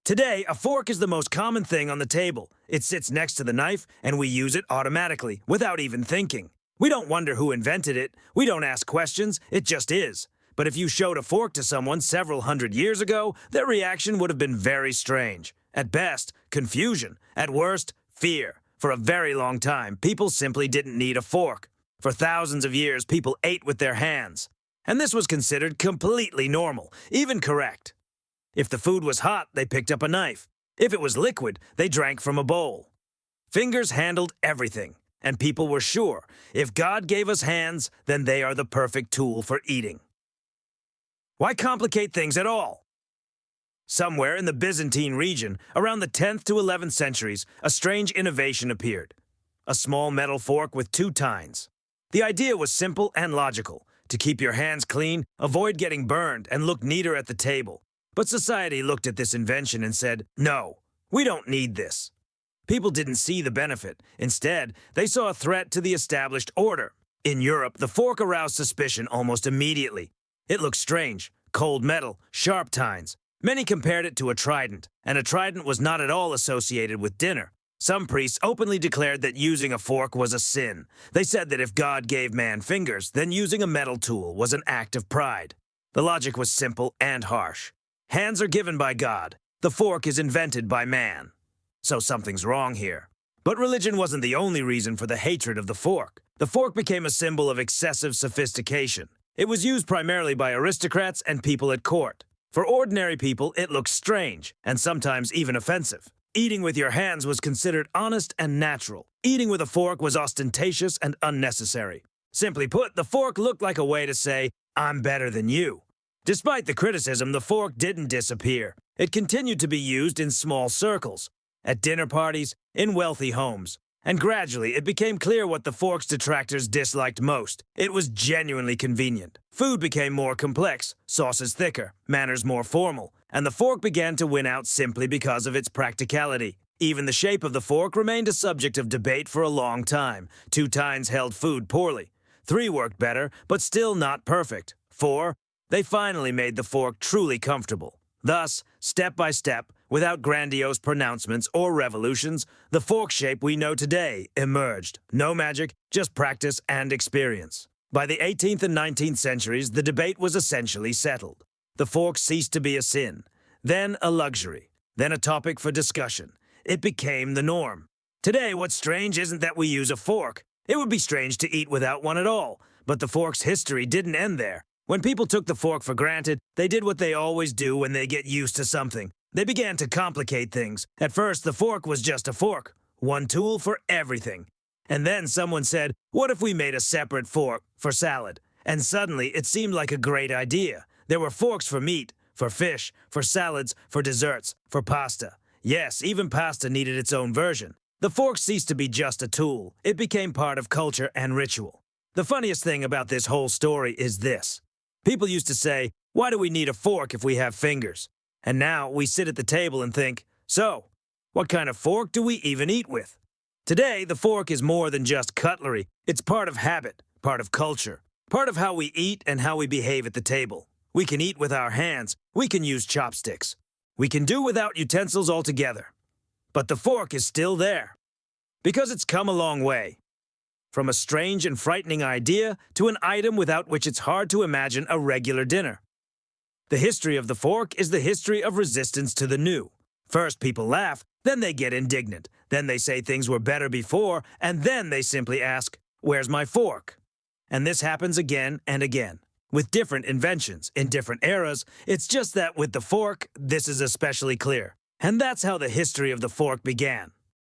Today, a fork is the most common thing on the table. It sits next to the knife, and we use it automatically, without even thinking. We don't wonder who invented it. We don't ask questions. It just is. But if you showed a fork to someone several hundred years ago, their reaction would have been very strange. At best, confusion. At worst, fear. For a very long time, people simply didn't need a fork. For thousands of years, people ate with their hands. And this was considered completely normal, even correct. If the food was hot, they picked up a knife. If it was liquid, they drank from a bowl. Fingers handled everything, and people were sure, if God gave us hands, then they are the perfect tool for eating. Why complicate things at all? Somewhere in the Byzantine region, around the 10th to 11th centuries, a strange innovation appeared. A small metal fork with two tines. The idea was simple and logical. To keep your hands clean, avoid getting burned, and look neater at the table. But society looked at this invention and said, no, we don't need this. People didn't see the benefit. Instead, they saw a threat to the established order. In Europe, the fork aroused suspicion almost immediately. It looked strange, cold metal, sharp tines. Many compared it to a trident, and a trident was not at all associated with dinner. Some priests openly declared that using a fork was a sin. They said that if God gave man fingers, then using a metal tool was an act of pride. The logic was simple and harsh. Hands are given by God. The fork is invented by man. So something's wrong here. But religion wasn't the only reason for the hatred of the fork. The fork became a symbol of excessive sophistication. It was used primarily by aristocrats and people at court. For ordinary people, it looked strange, and sometimes even offensive. Eating with your hands was considered honest and natural. Eating with a fork was ostentatious and unnecessary. Simply put, the fork looked like a way to say, I'm better than you. Despite the criticism, the fork didn't disappear. It continued to be used in small circles, at dinner parties, in wealthy homes. And gradually, it became clear what the fork's detractors disliked most. It was genuinely convenient. Food became more complex, sauces thicker, manners more formal, and the fork began to win out simply because of its practicality. Even the shape of the fork remained a subject of debate for a long time. 2 tines held food poorly. 3 worked better, but still not perfect. 4, they finally made the fork truly comfortable. Thus, step by step, without grandiose pronouncements or revolutions, the fork shape we know today emerged. No magic, just practice and experience. By the 18th and 19th centuries, the debate was essentially settled. The fork ceased to be a sin, then a luxury, then a topic for discussion. It became the norm. Today, what's strange isn't that we use a fork. It would be strange to eat without one at all. But the fork's history didn't end there. When people took the fork for granted, they did what they always do when they get used to something. They began to complicate things. At first, the fork was just a fork, one tool for everything. And then someone said, what if we made a separate fork for salad? And suddenly, it seemed like a great idea. There were forks for meat, for fish, for salads, for desserts, for pasta. Yes, even pasta needed its own version. The fork ceased to be just a tool. It became part of culture and ritual. The funniest thing about this whole story is this. People used to say, why do we need a fork if we have fingers? And now we sit at the table and think, so, what kind of fork do we even eat with? Today, the fork is more than just cutlery. It's part of habit, part of culture, part of how we eat and how we behave at the table. We can eat with our hands. We can use chopsticks. We can do without utensils altogether. But the fork is still there. Because it's come a long way. From a strange and frightening idea to an item without which it's hard to imagine a regular dinner. The history of the fork is the history of resistance to the new. First people laugh, then they get indignant, then they say things were better before, and then they simply ask, where's my fork? And this happens again and again. With different inventions, in different eras, it's just that with the fork, this is especially clear. And that's how the history of the fork began.